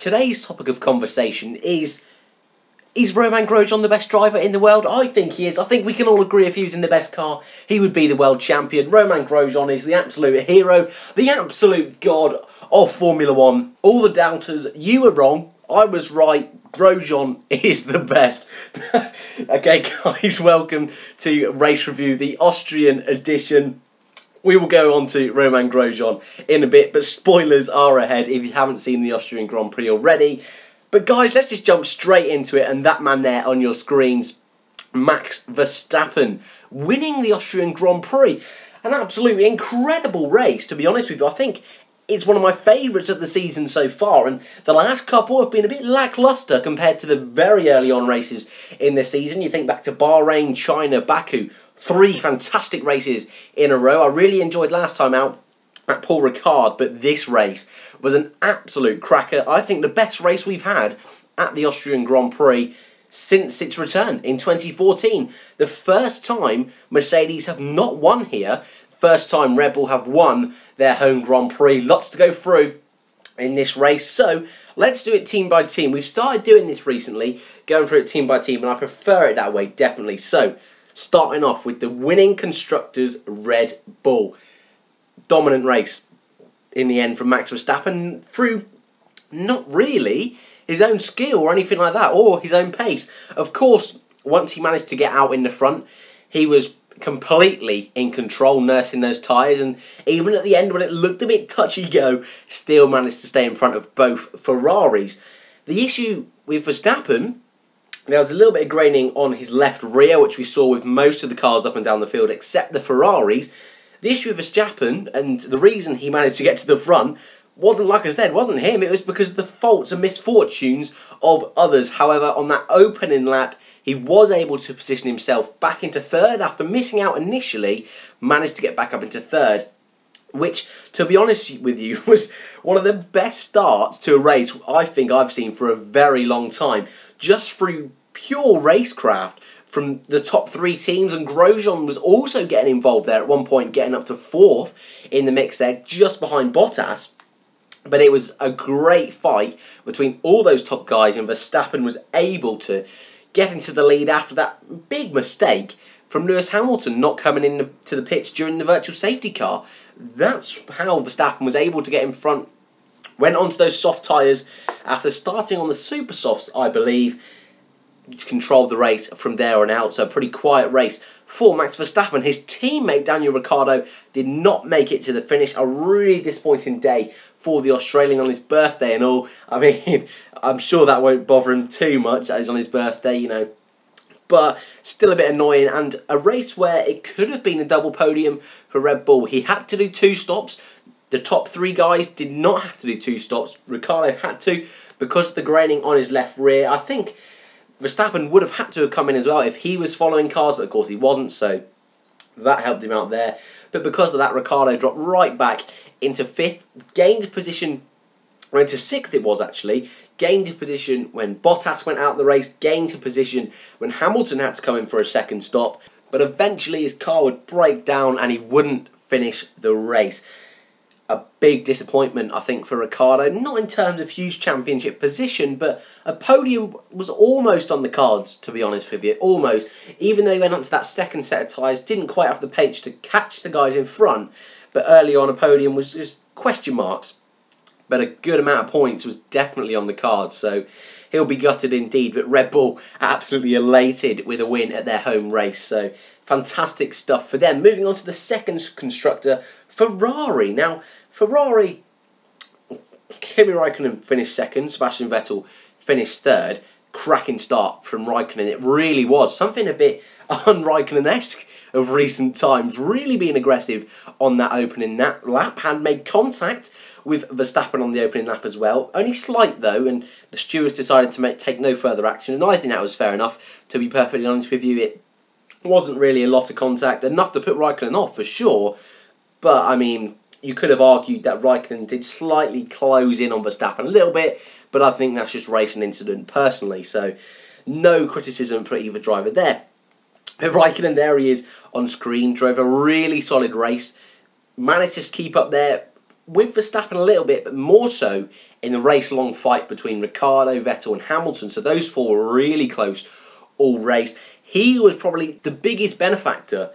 Today's topic of conversation is Romain Grosjean the best driver in the world? I think he is. I think we can all agree if he was in the best car, he would be the world champion. Romain Grosjean is the absolute hero, the absolute god of Formula 1. All the doubters, you were wrong, I was right. Grosjean is the best. Okay guys, welcome to Race Review, the Austrian edition. We will go on to Romain Grosjean in a bit, but spoilers are ahead if you haven't seen the Austrian Grand Prix already. But guys, let's just jump straight into it, and that man there on your screens, Max Verstappen, winning the Austrian Grand Prix. An absolutely incredible race, to be honest with you. I think it's one of my favourites of the season so far, and the last couple have been a bit lacklustre compared to the very early on races in the season. You think back to Bahrain, China, Baku. 3 fantastic races in a row. I really enjoyed last time out at Paul Ricard, but this race was an absolute cracker. I think the best race we've had at the Austrian Grand Prix since its return in 2014. The first time Mercedes have not won here. First time Red Bull have won their home Grand Prix. Lots to go through in this race, so let's do it team by team. We've started doing this recently, going through it team by team, and I prefer it that way, definitely. So, starting off with the winning constructors Red Bull. Dominant race in the end from Max Verstappen through not really his own skill or anything like that, or his own pace. Of course, once he managed to get out in the front, he was completely in control, nursing those tyres, and even at the end when it looked a bit touchy-go, still managed to stay in front of both Ferraris. The issue with Verstappen, there was a little bit of graining on his left rear, which we saw with most of the cars up and down the field, except the Ferraris. The issue with Verstappen, and the reason he managed to get to the front, wasn't, like I said, wasn't him. It was because of the faults and misfortunes of others. However, on that opening lap, he was able to position himself back into third after missing out initially, managed to get back up into third, which, to be honest with you, was one of the best starts to a race I think I've seen for a very long time. Just through pure racecraft from the top 3 teams, and Grosjean was also getting involved there at one point, getting up to 4th in the mix there, just behind Bottas. But it was a great fight between all those top guys, and Verstappen was able to get into the lead after that big mistake from Lewis Hamilton not coming into the pits during the virtual safety car. That's how Verstappen was able to get in front. Went onto those soft tyres after starting on the super softs, I believe. Controlled the race from there on out, so a pretty quiet race for Max Verstappen. His teammate Daniel Ricciardo did not make it to the finish. A really disappointing day for the Australian on his birthday and all. I mean, I'm sure that won't bother him too much. That is on his birthday, you know. But still a bit annoying, and a race where it could have been a double podium for Red Bull. He had to do 2 stops. The top 3 guys did not have to do 2 stops. Ricciardo had to because of the graining on his left rear. I think Verstappen would have had to have come in as well if he was following cars, but of course he wasn't, so that helped him out there. But because of that, Ricciardo dropped right back into 5th, gained a position, or into 6th it was actually, gained a position when Bottas went out the race, gained a position when Hamilton had to come in for a second stop, but eventually his car would break down and he wouldn't finish the race. A big disappointment, I think, for Ricciardo. Not in terms of huge championship position, but a podium was almost on the cards, to be honest with you. Almost. Even though he went on to that second set of tyres, didn't quite have the pace to catch the guys in front. But early on, a podium was just question marks. But a good amount of points was definitely on the cards, so he'll be gutted indeed. But Red Bull absolutely elated with a win at their home race, so fantastic stuff for them. Moving on to the second constructor, Ferrari. Now, Ferrari, Kimi Raikkonen finished 2nd, Sebastian Vettel finished 3rd. Cracking start from Raikkonen. It really was something a bit un-Raikkonen-esque of recent times. Really being aggressive on that opening lap. Had made contact with Verstappen on the opening lap as well. Only slight though, and the stewards decided to take no further action, and I think that was fair enough. To be perfectly honest with you, it wasn't really a lot of contact. Enough to put Raikkonen off for sure, but I mean, you could have argued that Raikkonen did slightly close in on Verstappen a little bit, but I think that's just racing incident personally, so no criticism for either driver there. But Raikkonen, there he is on screen, drove a really solid race, managed to keep up there with Verstappen a little bit, but more so in the race-long fight between Ricciardo, Vettel and Hamilton. So those four were really close all race. He was probably the biggest benefactor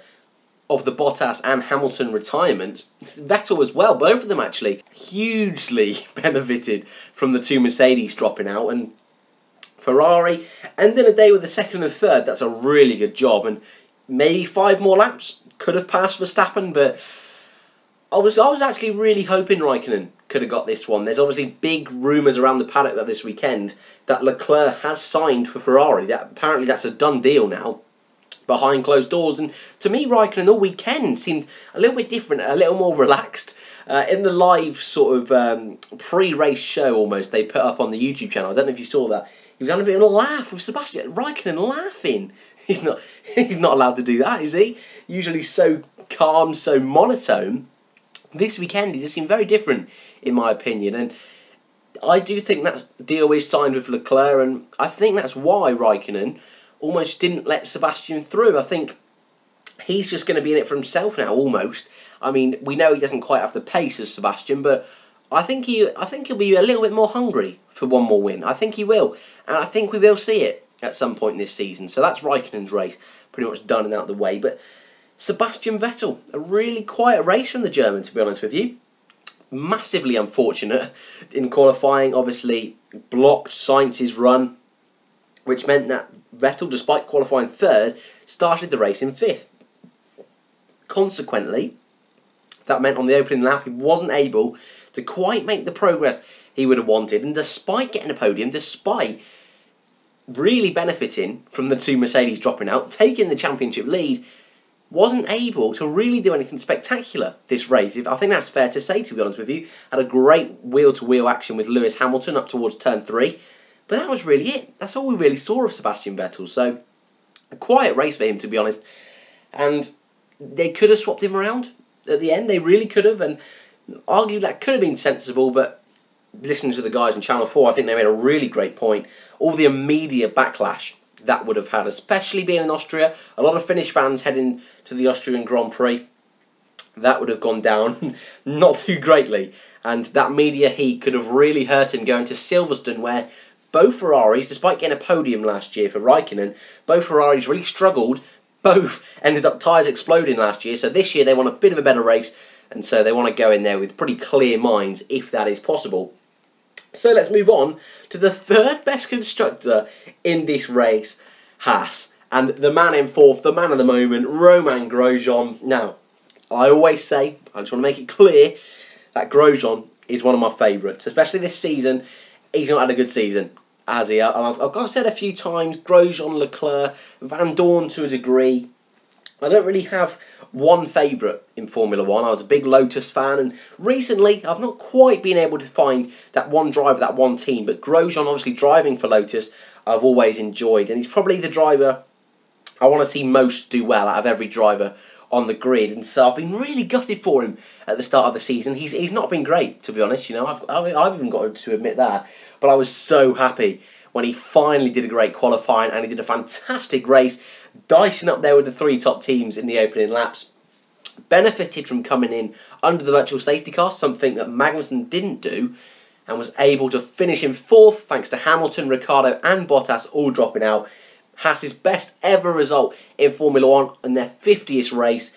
of the Bottas and Hamilton retirement. Vettel as well, both of them actually hugely benefited from the two Mercedes dropping out, and Ferrari ending a day with the second and third. That's a really good job, and maybe 5 more laps could have passed Verstappen, but I was actually really hoping Raikkonen could have got this one. There's obviously big rumours around the paddock that this weekend that Leclerc has signed for Ferrari. That apparently that's a done deal now, behind closed doors. And to me, Raikkonen all weekend seemed a little bit different, a little more relaxed. In the live sort of pre-race show almost they put up on the YouTube channel, I don't know if you saw that, he was having a bit of a laugh with Sebastian Raikkonen laughing. He's not allowed to do that, is he? Usually so calm, so monotone. This weekend he just seemed very different, in my opinion, and I do think that deal is signed with Leclerc, and I think that's why Raikkonen almost didn't let Sebastian through. I think he's just going to be in it for himself now, almost. I mean, we know he doesn't quite have the pace as Sebastian, but I think he'll be a little bit more hungry for one more win. I think he will, and I think we will see it at some point this season. So that's Raikkonen's race pretty much done and out of the way. But Sebastian Vettel, a really quiet race from the German, to be honest with you. Massively unfortunate in qualifying, obviously blocked Sainz's run, which meant that Vettel, despite qualifying third, started the race in 5th. Consequently, that meant on the opening lap he wasn't able to quite make the progress he would have wanted, and despite getting a podium, despite really benefiting from the two Mercedes dropping out, taking the championship lead, wasn't able to really do anything spectacular this race. I think that's fair to say, to be honest with you. Had a great wheel-to-wheel action with Lewis Hamilton up towards turn 3, but that was really it. That's all we really saw of Sebastian Vettel. So, a quiet race for him, to be honest. And they could have swapped him around at the end. They really could have, and arguably that could have been sensible, but listening to the guys on Channel 4, I think they made a really great point. All the immediate backlash that would have had, especially being in Austria. A lot of Finnish fans heading to the Austrian Grand Prix. That would have gone down not too greatly. And that media heat could have really hurt him going to Silverstone, where both Ferraris, despite getting a podium last year for Raikkonen, both Ferraris really struggled. Both ended up tyres exploding last year. So this year they want a bit of a better race. And so they want to go in there with pretty clear minds, if that is possible. So let's move on to the third best constructor in this race, Haas. And the man in 4th, the man of the moment, Romain Grosjean. Now, I always say, I just want to make it clear, that Grosjean is one of my favourites. Especially this season, he's not had a good season, has he? I've said a few times, Grosjean, Leclerc, Van Dorn to a degree. I don't really have one favourite in Formula 1. I was a big Lotus fan, and recently I've not quite been able to find that one driver, that one team, but Grosjean, obviously driving for Lotus, I've always enjoyed, and he's probably the driver I want to see most do well out of every driver on the grid, and so I've been really gutted for him at the start of the season. He's not been great, to be honest, you know, I've even got to admit that, but I was so happy when he finally did a great qualifying, and he did a fantastic race, dicing up there with the 3 top teams in the opening laps. Benefited from coming in under the virtual safety car, something that Magnussen didn't do, and was able to finish in 4th thanks to Hamilton, Ricciardo and Bottas all dropping out. Haas's best ever result in Formula 1 in their 50th race.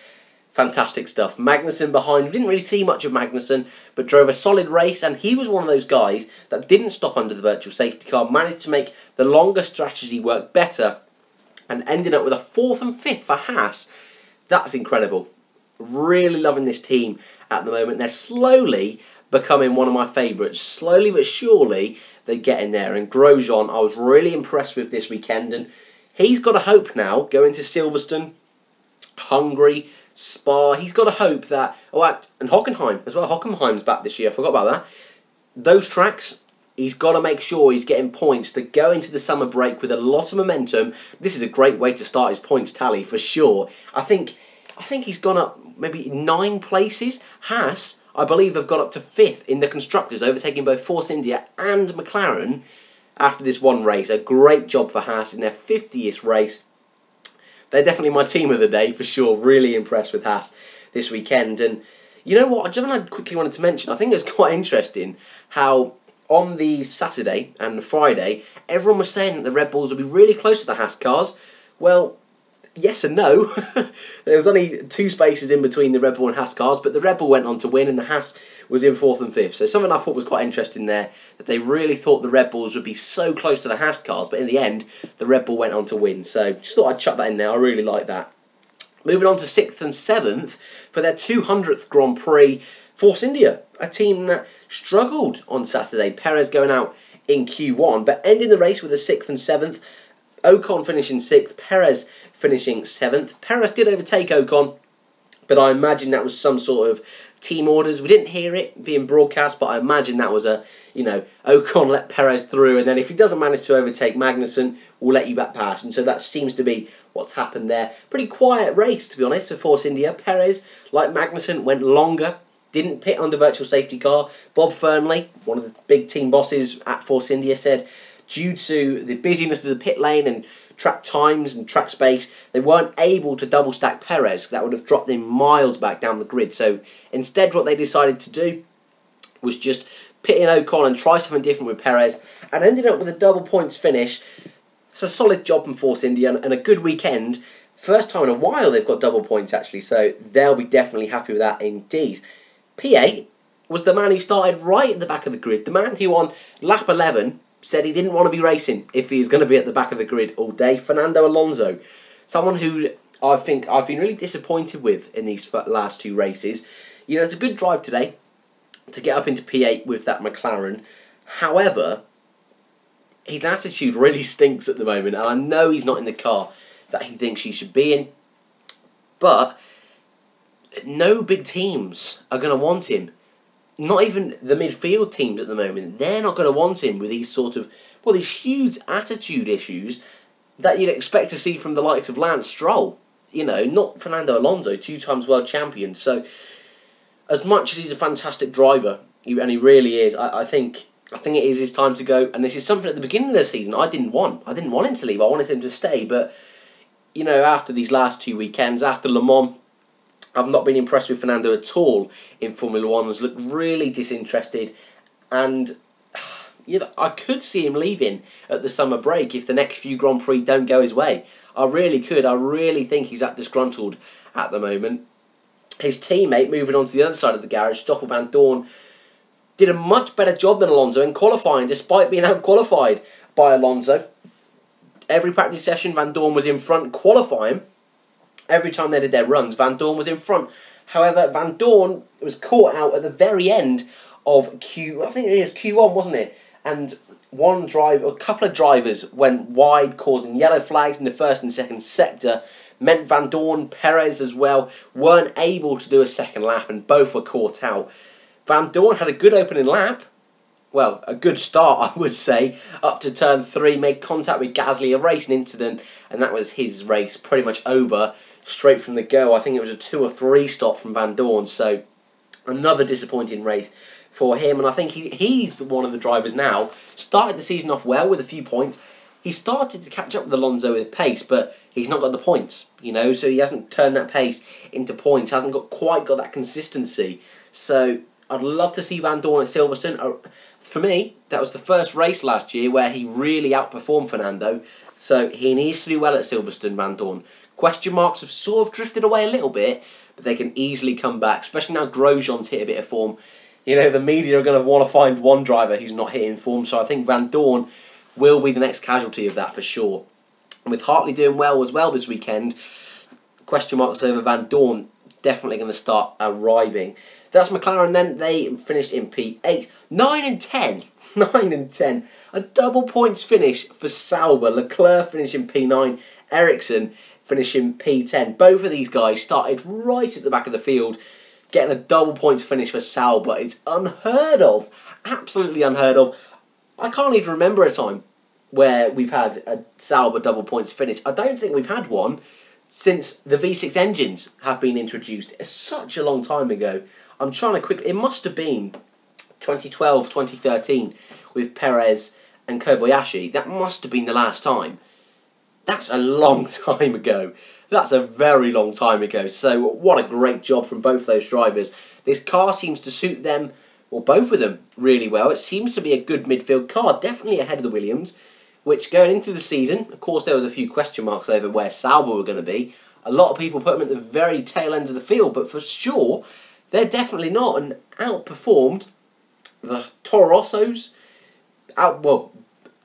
Fantastic stuff. Magnussen behind. We didn't really see much of Magnussen, but drove a solid race, and he was one of those guys that didn't stop under the virtual safety car, managed to make the longer strategy work better, and ended up with a 4th and 5th for Haas. That's incredible. Really loving this team at the moment. They're slowly becoming one of my favourites. Slowly but surely they're getting there. And Grosjean, I was really impressed with this weekend, and he's got a hope now going to Silverstone, Hungary, Spa. He's got a hope that, and Hockenheim as well. Hockenheim's back this year. I forgot about that. Those tracks, he's got to make sure he's getting points to go into the summer break with a lot of momentum. This is a great way to start his points tally for sure. I think he's gone up maybe 9 places. Haas, I believe, have got up to 5th in the Constructors, overtaking both Force India and McLaren after this one race. A great job for Haas in their 50th race. They're definitely my team of the day for sure. Really impressed with Haas this weekend. And You know what, I quickly wanted to mention, I think it's quite interesting how on the Saturday and the Friday, everyone was saying that the Red Bulls would be really close to the Haas cars. Well, yes and no. There was only 2 spaces in between the Red Bull and Haas cars, but the Red Bull went on to win and the Haas was in 4th and 5th. So something I thought was quite interesting there, that they really thought the Red Bulls would be so close to the Haas cars, but in the end, the Red Bull went on to win. So just thought I'd chuck that in there, I really like that. Moving on to 6th and 7th for their 200th Grand Prix, Force India, a team that struggled on Saturday. Perez going out in Q1, but ending the race with a 6th and 7th. Ocon finishing 6th, Perez finishing 7th. Perez did overtake Ocon, but I imagine that was some sort of team orders. We didn't hear it being broadcast, but I imagine that was a, Ocon let Perez through, and then if he doesn't manage to overtake Magnussen, we'll let you back past. And so that seems to be what's happened there. Pretty quiet race, to be honest, for Force India. Perez, like Magnussen, went longer, didn't pit under virtual safety car. Bob Fernley, one of the big team bosses at Force India, said due to the busyness of the pit lane and track times and track space, they weren't able to double stack Perez. That would have dropped him miles back down the grid. So instead what they decided to do was just pit in Ocon and try something different with Perez, and ended up with a double points finish. It's a solid job from Force India and a good weekend. First time in a while they've got double points actually, so they'll be definitely happy with that indeed. P8 was the man who started right at the back of the grid. The man who on lap 11 said he didn't want to be racing if he was going to be at the back of the grid all day. Fernando Alonso, someone who I think I've been really disappointed with in these last 2 races. It's a good drive today to get up into P8 with that McLaren. However, his attitude really stinks at the moment, and I know he's not in the car that he thinks he should be in, but no big teams are going to want him. Not even the midfield teams at the moment. They're not going to want him with these these huge attitude issues that you'd expect to see from the likes of Lance Stroll. Not Fernando Alonso, 2 times world champion. So, as much as he's a fantastic driver, and he really is, I think it is his time to go. And this is something at the beginning of the season I didn't want. I didn't want him to leave. I wanted him to stay. But, after these last 2 weekends, after Le Mans, I've not been impressed with Fernando at all in Formula 1. Has looked really disinterested, and I could see him leaving at the summer break if the next few Grand Prix don't go his way. I really could. I really think he's that disgruntled at the moment. His teammate, moving on to the other side of the garage, Stoffel Van Dorn, did a much better job than Alonso in qualifying, despite being out-qualified by Alonso. Every practice session, Van Dorn was in front qualifying. Every time they did their runs, Van Dorn was in front. However, Van Dorn was caught out at the very end of I think it was Q1, wasn't it? And a couple of drivers went wide, causing yellow flags in the first and second sector. Meant Van Dorn, Perez as well, weren't able to do a second lap, and both were caught out. Van Dorn had a good opening lap. Well, a good start, I would say, up to turn 3, made contact with Gastly, a racing incident, and that was his race pretty much over straight from the go. I think it was a 2 or 3 stop from Van Dorn, so another disappointing race for him, and I think he's one of the drivers now. Started the season off well with a few points. He started to catch up with Alonso with pace, but he's not got the points, so he hasn't turned that pace into points, hasn't quite got that consistency. So I'd love to see Van Dorn at Silverstone. For me, that was the first race last year where he really outperformed Fernando, so he needs to do well at Silverstone, Van Dorn. Question marks have sort of drifted away a little bit, but they can easily come back, especially now Grosjean's hit a bit of form. The media are going to want to find one driver who's not hitting form, so I think Van Dorn will be the next casualty of that for sure. And with Hartley doing well as well this weekend, question marks over Van Dorn definitely going to start arriving. That's McLaren then. They finished in P8. 9 and 10. 9 and 10. A double points finish for Sauber. Leclerc finishing P9. Ericsson finishing P10. Both of these guys started right at the back of the field, getting a double points finish for Sauber. It's unheard of. Absolutely unheard of. I can't even remember a time where we've had a Sauber double points finish. I don't think we've had one since the V6 engines have been introduced. It's such a long time ago. I'm trying to it must have been 2012, 2013 with Perez and Kobayashi. That must have been the last time. That's a long time ago That's a very long time ago. So what a great job from both those drivers. This car seems to suit them, or both of them, really well. It seems to be a good midfield car, definitely ahead of the Williams, which going into the season, of course there was a few question marks over where Sauber were going to be. A lot of people put them at the very tail end of the field, but for sure, they're definitely not, and outperformed the Toro Rossos,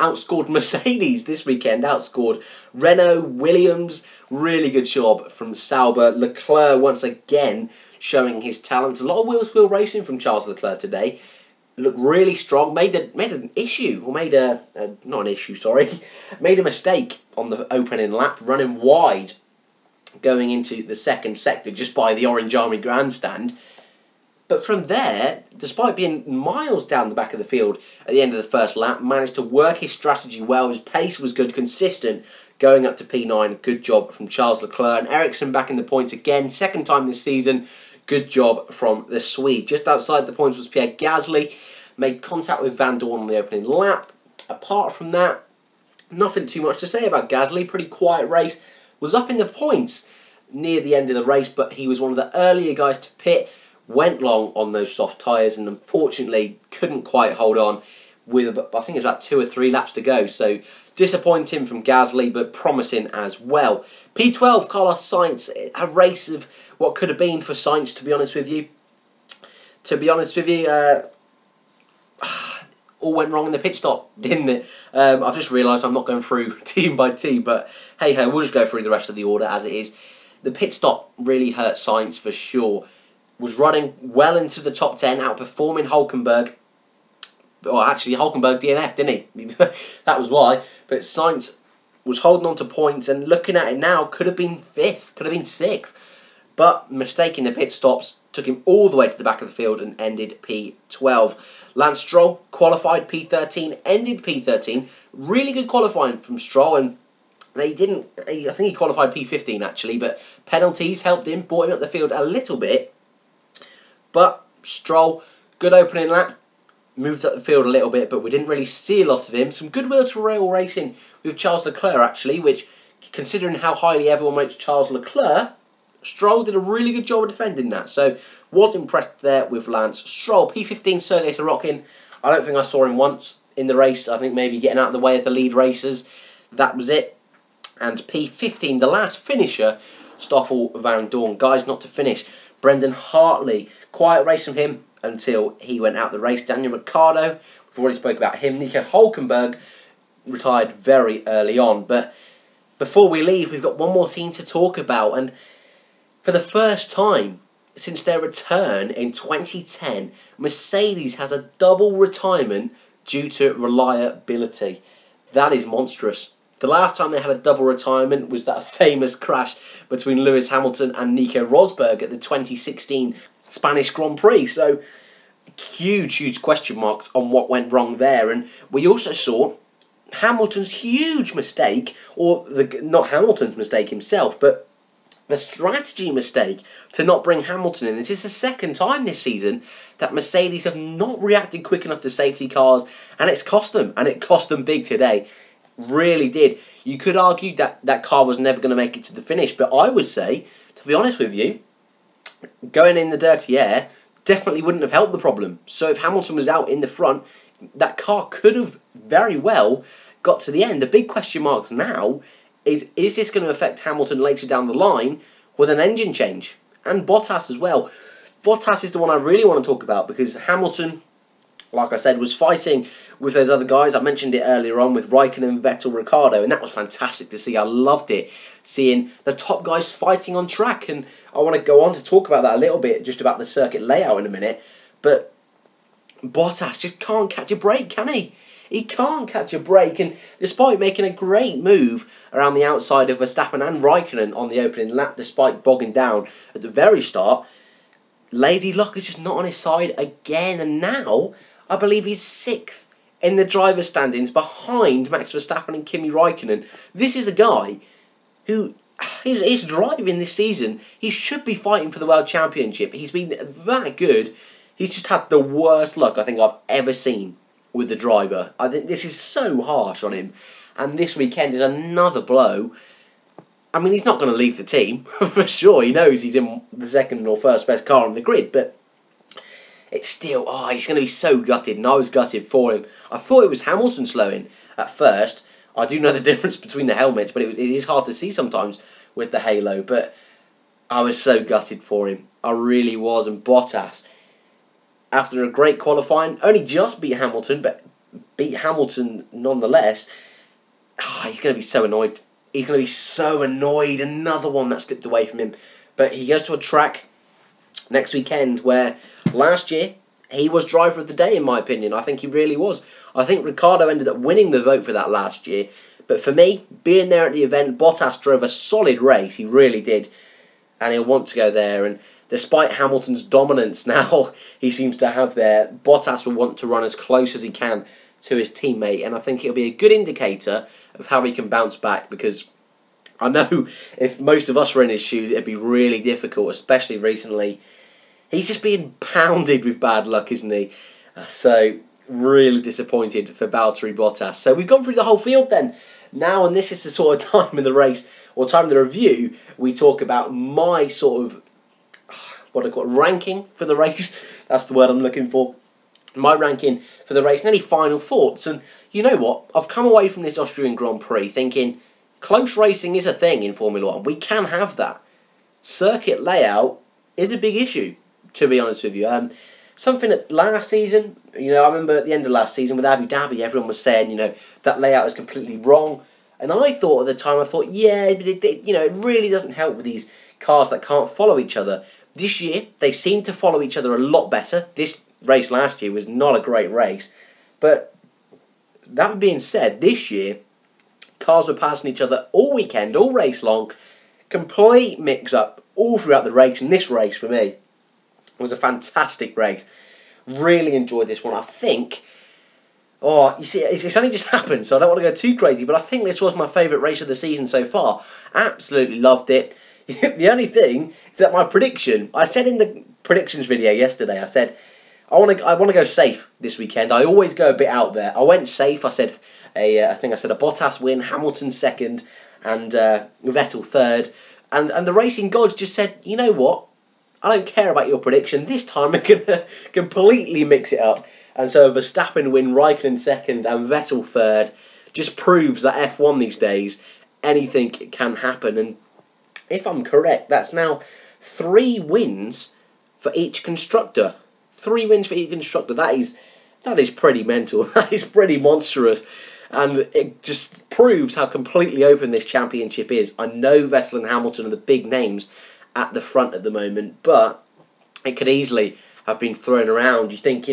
outscored Mercedes this weekend, outscored Renault, Williams. Really good job from Sauber. Leclerc once again showing his talents. A lot of wheel-to-wheel racing from Charles Leclerc today. Looked really strong. Made an issue, or made a not an issue, sorry. Made a mistake on the opening lap, running wide, going into the second sector just by the Orange Army grandstand. But from there, despite being miles down the back of the field at the end of the first lap, managed to work his strategy well. His pace was good, consistent, going up to P9. Good job from Charles Leclerc. And Ericsson back in the points again, second time this season. Good job from the Swede. Just outside the points was Pierre Gastly. Made contact with Van Dorn on the opening lap. Apart from that, nothing too much to say about Gastly. Pretty quiet race. Was up in the points near the end of the race, but he was one of the earlier guys to pit. Went long on those soft tyres and unfortunately couldn't quite hold on with, I think it was about 2 or 3 laps to go. So disappointing from Gastly, but promising as well. P12, Carlos Sainz, a race of what could have been for Sainz, to be honest with you. All went wrong in the pit stop, didn't it? I've just realised I'm not going through team by team, but hey ho, we'll just go through the rest of the order as it is. The pit stop really hurt Sainz for sure. Was running well into the top 10, outperforming Hulkenberg. Well, actually, Hulkenberg DNF, didn't he? That was why. But Sainz was holding on to points, and looking at it now, could have been 5th, could have been 6th. But mistaking the pit stops took him all the way to the back of the field and ended P12. Lance Stroll qualified P13, ended P13. Really good qualifying from Stroll, and I think he qualified P15 actually, but penalties helped him, brought him up the field a little bit. But Stroll, good opening lap, moved up the field a little bit, but we didn't really see a lot of him. Some good wheel-to-wheel racing with Charles Leclerc, actually, which, considering how highly everyone rates Charles Leclerc, Stroll did a really good job of defending that. So, was impressed there with Lance Stroll. P15, Sergei Sorokin. I don't think I saw him once in the race. I think maybe getting out of the way of the lead racers. That was it. And P15, the last finisher, Stoffel Van Dorn. Guys, not to finish. Brendan Hartley, quiet race from him until he went out the race. Daniel Ricciardo, we've already spoke about him. Nico Hulkenberg retired very early on. But before we leave, we've got one more team to talk about. And for the first time since their return in 2010, Mercedes has a double retirement due to reliability. That is monstrous. The last time they had a double retirement was that famous crash between Lewis Hamilton and Nico Rosberg at the 2016 Spanish Grand Prix. So, huge question marks on what went wrong there. And we also saw Hamilton's huge mistake, or not Hamilton's mistake himself, but the strategy mistake to not bring Hamilton in. This is the second time this season that Mercedes have not reacted quick enough to safety cars, and it's cost them, and it cost them big today. Really did. You could argue that that car was never going to make it to the finish, but I would say, to be honest with you, going in the dirty air definitely wouldn't have helped the problem. So if Hamilton was out in the front, that car could have very well got to the end. The big question marks now is this going to affect Hamilton later down the line with an engine change? And Bottas as well. Bottas is the one I really want to talk about because Hamilton, like I said, was fighting with those other guys. I mentioned it earlier on with Raikkonen, Vettel, Ricciardo, and that was fantastic to see. I loved it, seeing the top guys fighting on track. And I want to go on to talk about that a little bit, just about the circuit layout in a minute. But Bottas just can't catch a break, can he? He can't catch a break, and despite making a great move around the outside of Verstappen and Raikkonen on the opening lap, despite bogging down at the very start, Lady Luck is just not on his side again, and now I believe he's 6th in the driver's standings behind Max Verstappen and Kimi Raikkonen. This is a guy who is driving this season. He should be fighting for the World Championship. He's been that good. He's just had the worst luck I think I've ever seen with the driver. I think this is so harsh on him. And this weekend is another blow. I mean, he's not going to leave the team, for sure. He knows he's in the second or first best car on the grid, but it's still, he's going to be so gutted, and I was gutted for him. I thought it was Hamilton slowing at first. I do know the difference between the helmets, but it is hard to see sometimes with the halo, but I was so gutted for him. I really was, and Bottas, after a great qualifying, only just beat Hamilton, but beat Hamilton nonetheless. He's going to be so annoyed. He's going to be so annoyed. Another one that slipped away from him. But he goes to a track next weekend where last year he was driver of the day, in my opinion. I think he really was. I think Ricciardo ended up winning the vote for that last year. But for me, being there at the event, Bottas drove a solid race. He really did. And he'll want to go there. And despite Hamilton's dominance now he seems to have there, Bottas will want to run as close as he can to his teammate. And I think it'll be a good indicator of how he can bounce back, because I know if most of us were in his shoes, it'd be really difficult, especially recently. He's just being pounded with bad luck, isn't he? So, really disappointed for Valtteri Bottas. So, we've gone through the whole field then. Now, and this is the sort of time in the race, or time in the review, we talk about my sort of, what I call ranking for the race. That's the word I'm looking for. My ranking for the race, and any final thoughts. And you know what? I've come away from this Austrian Grand Prix thinking close racing is a thing in Formula 1. We can have that. Circuit layout is a big issue, to be honest with you. Something that last season, I remember at the end of last season with Abu Dhabi, everyone was saying, that layout is completely wrong. And I thought at the time, but it really doesn't help with these cars that can't follow each other. This year, they seem to follow each other a lot better. This race last year was not a great race. But that being said, this year, cars were passing each other all weekend, all race long. Complete mix-up all throughout the race. And this race, for me, was a fantastic race. Really enjoyed this one. I think, you see, it's only just happened, so I don't want to go too crazy, but I think this was my favourite race of the season so far. Absolutely loved it. The only thing is that my prediction, I said in the predictions video yesterday, I said, I want to go safe this weekend. I always go a bit out there. I went safe. I said, I think I said a Bottas win, Hamilton second, and Vettel third. And the racing gods just said, you know what? I don't care about your prediction. This time we're going to completely mix it up. And so Verstappen win, Raikkonen second, and Vettel third. Just proves that F1 these days, anything can happen. And if I'm correct, that's now 3 wins for each constructor. 3 wins for each constructor. That is pretty mental. That is pretty monstrous. And it just proves how completely open this championship is. I know Vettel and Hamilton are the big names at the front at the moment, but it could easily have been thrown around. You think,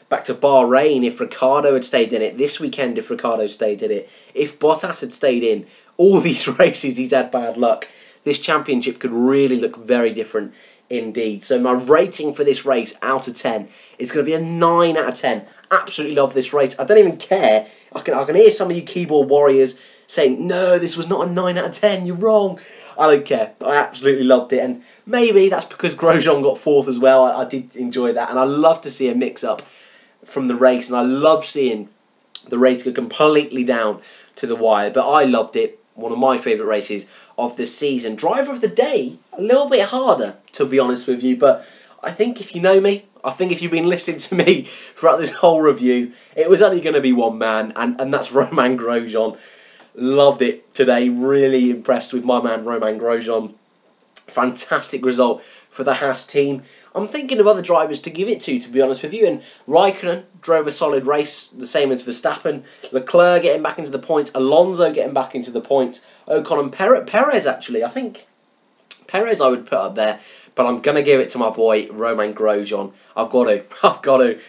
back to Bahrain, if Ricciardo had stayed in it, this weekend if Ricciardo stayed in it, if Bottas had stayed in, all these races he's had bad luck, this championship could really look very different indeed. So my rating for this race out of 10 is going to be a 9 out of 10. Absolutely love this race. I don't even care. I can hear some of you keyboard warriors saying, no, this was not a 9 out of 10, you're wrong. I don't care. I absolutely loved it, and maybe that's because Grosjean got 4th as well. I did enjoy that, and I love to see a mix-up from the race, and I love seeing the race go completely down to the wire, but I loved it. One of my favourite races of the season. Driver of the day, a little bit harder, to be honest with you, but I think if you know me, I think if you've been listening to me throughout this whole review, it was only going to be one man, and that's Romain Grosjean. Loved it today. Really impressed with my man Romain Grosjean. Fantastic result for the Haas team. I'm thinking of other drivers to give it to be honest with you. And Raikkonen drove a solid race, the same as Verstappen. Leclerc getting back into the points. Alonso getting back into the points. Ocon and Perez, actually. I think Perez I would put up there. But I'm going to give it to my boy Romain Grosjean. I've got to.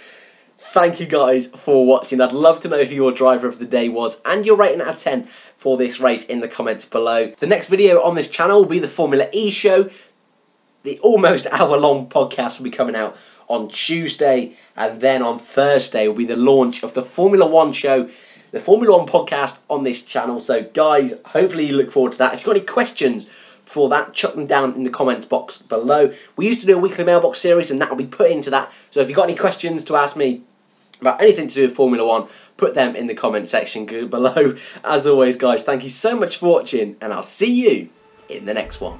Thank you guys for watching. I'd love to know who your driver of the day was and your rating out of 10 for this race in the comments below. The next video on this channel will be the Formula E show. The almost hour-long podcast will be coming out on Tuesday, and then on Thursday will be the launch of the Formula 1 show, the Formula 1 podcast on this channel. So guys, hopefully you look forward to that. If you've got any questions for that, chuck them down in the comments box below. We used to do a weekly mailbox series, and that will be put into that. So if you've got any questions to ask me about anything to do with Formula 1, put them in the comment section below. As always, guys, thank you so much for watching, and I'll see you in the next one.